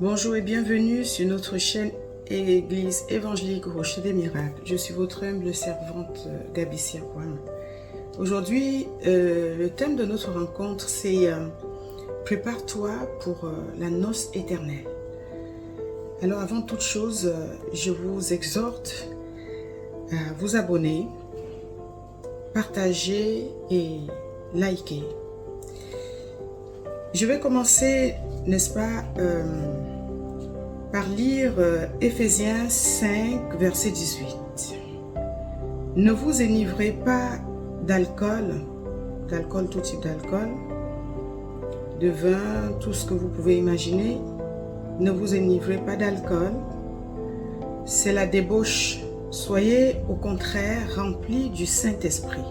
Bonjour et bienvenue sur notre chaîne Église évangélique Rocher des Miracles. Je suis votre humble servante Gabi Siakwam. Aujourd'hui, le thème de notre rencontre, c'est Prépare-toi pour la noce éternelle. Alors avant toute chose, je vous exhorte à vous abonner, partager et liker. Je vais commencer, n'est-ce pas, par lire Éphésiens 5, verset 18. Ne vous enivrez pas d'alcool, tout type d'alcool, de vin, tout ce que vous pouvez imaginer. Ne vous enivrez pas d'alcool, c'est la débauche. Soyez au contraire remplis du Saint-Esprit.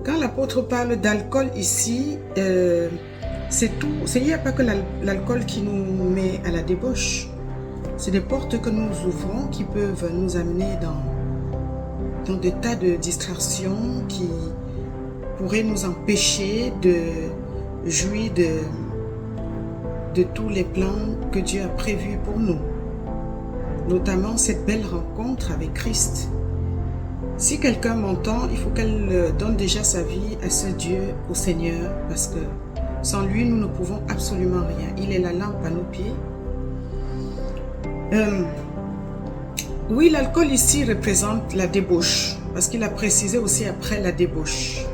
Quand l'apôtre parle d'alcool ici, c'est tout. Il n'y a pas que l'alcool qui nous met à la débauche. C'est des portes que nous ouvrons qui peuvent nous amener dans des tas de distractions qui pourraient nous empêcher de jouir de tous les plans que Dieu a prévus pour nous. Notamment cette belle rencontre avec Christ. Si quelqu'un m'entend, il faut qu'elle donne déjà sa vie à ce Dieu, au Seigneur, parce que sans lui, nous ne pouvons absolument rien. Il est la lampe à nos pieds. Oui, l'alcool ici représente la débauche, parce qu'il a précisé aussi après la débauche.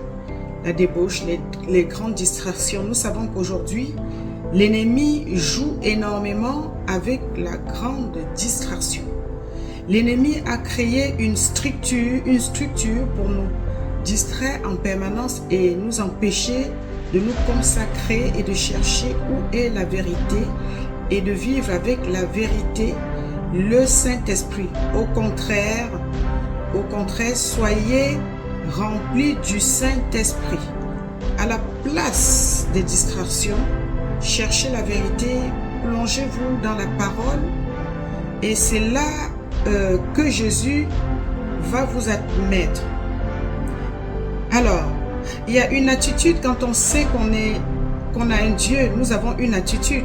La débauche, les grandes distractions. Nous savons qu'aujourd'hui, l'ennemi joue énormément avec la grande distraction. L'ennemi a créé une structure pour nous distraire en permanence et nous empêcher de nous consacrer et de chercher où est la vérité et de vivre avec la vérité, le Saint-Esprit. Au contraire, soyez remplis du Saint-Esprit. À la place des distractions, cherchez la vérité, plongez-vous dans la parole et c'est là que Jésus va vous admettre. Alors, il y a une attitude quand on sait qu'on a un Dieu, nous avons une attitude.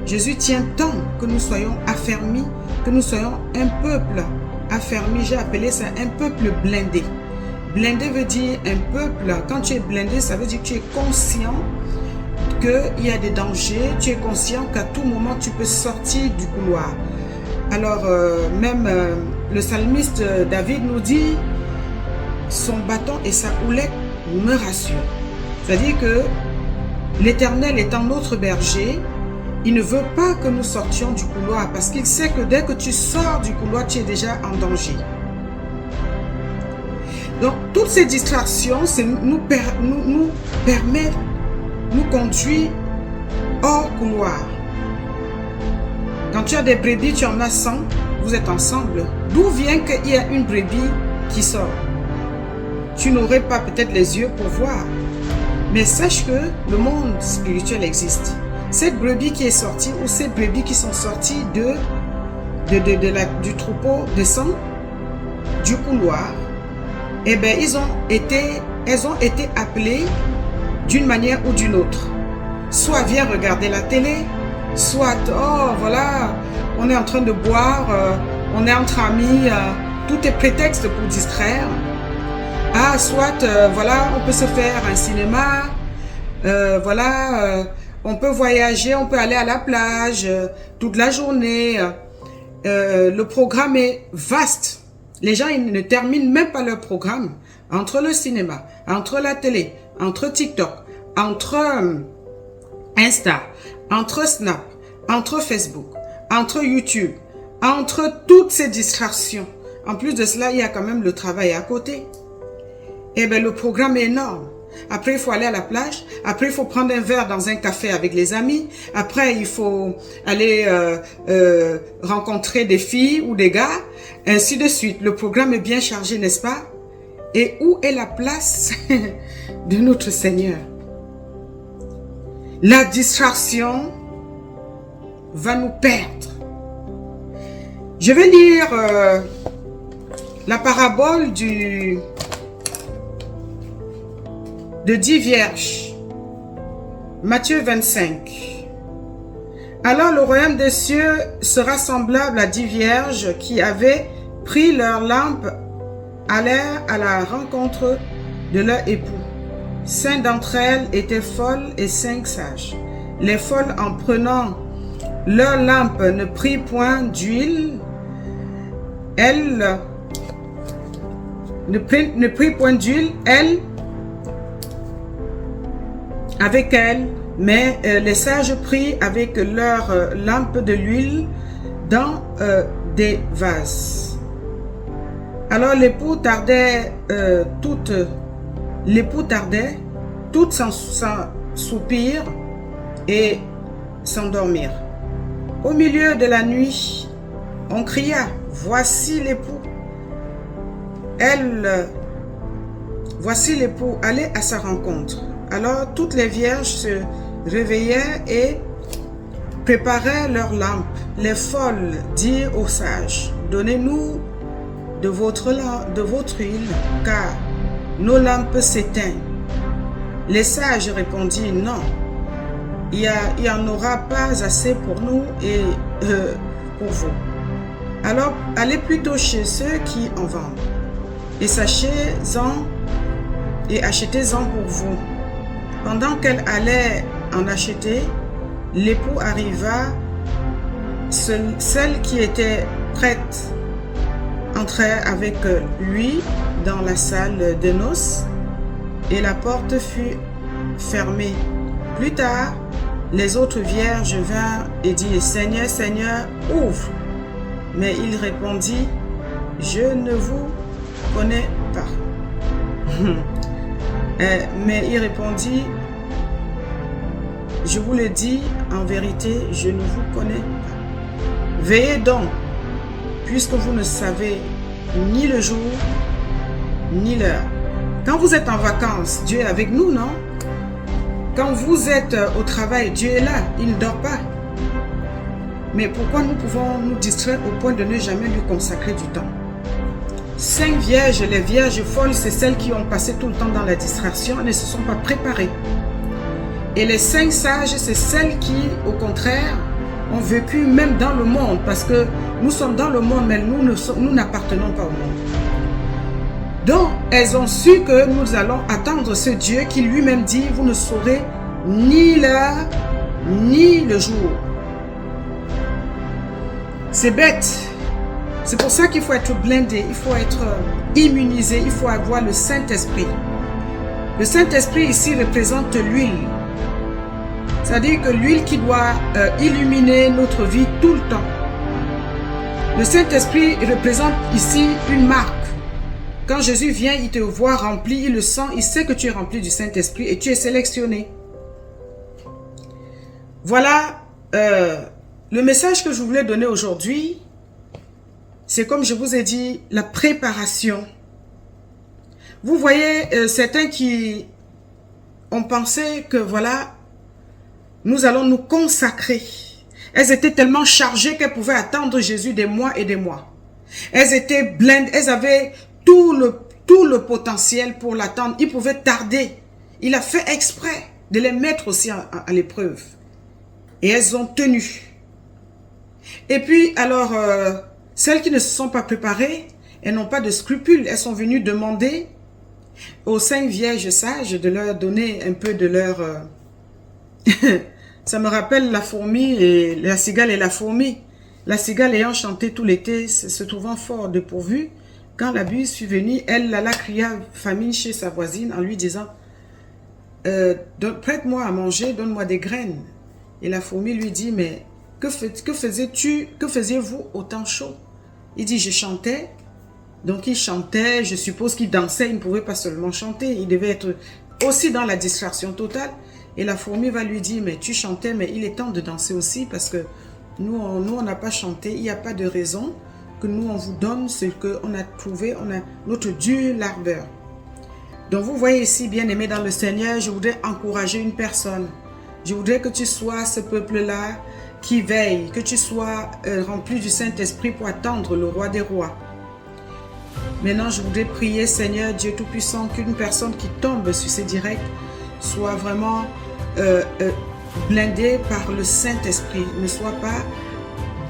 Jésus tient tant que nous soyons affermis, que nous soyons un peuple affermi. J'ai appelé ça un peuple blindé. Blindé veut dire un peuple, quand tu es blindé, ça veut dire que tu es conscient qu'il y a des dangers, tu es conscient qu'à tout moment tu peux sortir du couloir. Alors même le psalmiste David nous dit son bâton et sa houlette me rassurent. C'est-à-dire que l'Éternel étant notre berger, il ne veut pas que nous sortions du couloir parce qu'il sait que dès que tu sors du couloir, tu es déjà en danger. Donc toutes ces distractions nous permettent, nous conduire hors couloir. Quand tu as des brebis, tu en as 100, vous êtes ensemble. D'où vient qu'il y a une brebis qui sort? Tu n'aurais pas peut-être les yeux pour voir. Mais sache que le monde spirituel existe. Cette brebis qui est sortie ou ces brebis qui sont sorties du troupeau de sang, du couloir, eh bien, elles ont été appelées d'une manière ou d'une autre. Soit viens regarder la télé, soit, oh voilà, on est en train de boire, on est entre amis, tout est prétexte pour distraire. Ah, soit, voilà, on peut se faire un cinéma, on peut voyager, on peut aller à la plage toute la journée. Le programme est vaste. Les gens, ils ne terminent même pas leur programme. Entre le cinéma, entre la télé, entre TikTok, entre Insta, entre Snap, entre Facebook, entre YouTube, entre toutes ces distractions. En plus de cela, il y a quand même le travail à côté. Eh bien, le programme est énorme. Après, il faut aller à la plage. Après, il faut prendre un verre dans un café avec les amis. Après, il faut aller rencontrer des filles ou des gars. Ainsi de suite. Le programme est bien chargé, n'est-ce pas? Et où est la place de notre Seigneur? La distraction va nous perdre. Je vais lire la parabole de 10 vierges. Matthieu 25. Alors le royaume des cieux sera semblable à 10 vierges qui avaient pris leurs lampes, allèrent à la rencontre de leur époux. 5 d'entre elles étaient folles et 5 sages. Les folles, en prenant leurs lampes, ne prirent point d'huile. Elles ne prirent point d'huile, elles, avec elles, mais les sages prirent avec leurs lampes de l'huile dans des vases. Alors l'époux tardait, toutes sans soupir et s'endormir. Au milieu de la nuit, on cria, voici l'époux. Voici l'époux, allez à sa rencontre. Alors toutes les vierges se réveillèrent et préparaient leurs lampes. Les folles dirent aux sages, donnez-nous de votre huile, car nos lampes s'éteignent. Les sages répondirent, non, il n'y en aura pas assez pour nous et pour vous. Alors allez plutôt chez ceux qui en vendent et achetez-en pour vous. Pendant qu'elle allait en acheter, l'époux arriva, celle qui était prête entrait avec lui dans la salle de noces et la porte fut fermée. Plus tard, les autres vierges vinrent et dirent, Seigneur, Seigneur, ouvre. Mais il répondit, je ne vous connais pas. Mais il répondit, je vous le dis, en vérité, je ne vous connais pas. Veillez donc, puisque vous ne savez ni le jour, ni l'heure. Quand vous êtes en vacances, Dieu est avec nous, non? Quand vous êtes au travail, Dieu est là, il ne dort pas. Mais pourquoi nous pouvons nous distraire au point de ne jamais lui consacrer du temps? 5 vierges, les vierges folles, c'est celles qui ont passé tout le temps dans la distraction et ne se sont pas préparées. Et les 5 sages, c'est celles qui, au contraire, ont vécu même dans le monde, parce que nous sommes dans le monde, mais nous n'appartenons pas au monde. Donc, elles ont su que nous allons attendre ce Dieu qui lui-même dit, vous ne saurez ni l'heure, ni le jour. C'est bête. C'est pour ça qu'il faut être blindé, il faut être immunisé, il faut avoir le Saint-Esprit. Le Saint-Esprit ici représente l'huile. C'est-à-dire que l'huile qui doit illuminer notre vie tout le temps. Le Saint-Esprit représente ici une marque. Quand Jésus vient, il te voit rempli, il le sent, il sait que tu es rempli du Saint-Esprit et tu es sélectionné. Voilà le message que je voulais donner aujourd'hui. C'est comme je vous ai dit, la préparation. Vous voyez, certains qui ont pensé que voilà, nous allons nous consacrer. Elles étaient tellement chargées qu'elles pouvaient attendre Jésus des mois et des mois. Elles étaient blindées, elles avaient tout le potentiel pour l'attendre. Ils pouvaient tarder. Il a fait exprès de les mettre aussi à l'épreuve. Et elles ont tenu. Et puis, alors, celles qui ne se sont pas préparées, elles n'ont pas de scrupules. Elles sont venues demander aux 5 vierges sages de leur donner un peu de leur... Ça me rappelle la fourmi et la cigale et la fourmi. La cigale ayant chanté tout l'été, se trouvant fort dépourvue, quand la buse fut venue, elle alla cria famine chez sa voisine en lui disant prête-moi à manger, donne-moi des graines. Et la fourmi lui dit, mais que faisiez-vous au temps chaud? Il dit, je chantais. Donc il chantait, je suppose qu'il dansait, il ne pouvait pas seulement chanter, il devait être aussi dans la distraction totale. Et la fourmi va lui dire, mais tu chantais, mais il est temps de danser aussi parce que nous on n'a pas chanté, il n'y a pas de raison que nous on vous donne ce qu'on a trouvé, on a notre due labeur. Donc vous voyez ici, bien-aimé dans le Seigneur, je voudrais encourager une personne. Je voudrais que tu sois ce peuple-là qui veille, que tu sois rempli du Saint-Esprit pour attendre le roi des rois. Maintenant, je voudrais prier, Seigneur Dieu Tout-Puissant, qu'une personne qui tombe sur ces directs soit vraiment blindé par le Saint-Esprit. Ne sois pas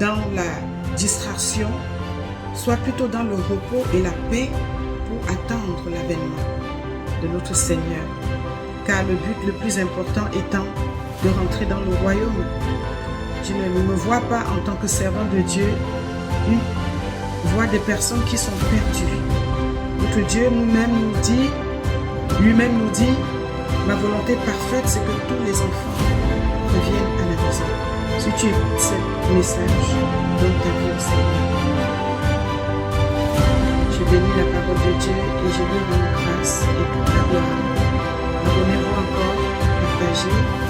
dans la distraction, sois plutôt dans le repos et la paix pour attendre l'avènement de notre Seigneur. Car le but le plus important étant de rentrer dans le royaume. Je ne me vois pas en tant que servant de Dieu, voir des personnes qui sont perdues. Notre Dieu lui-même nous dit, ma volonté parfaite, c'est que tous les enfants reviennent à la maison. Si tu écoutes ce message, donne ta vie au Seigneur. Je bénis la parole de Dieu et je lui rends grâce et toute la gloire. Abonnez-vous encore, partagez.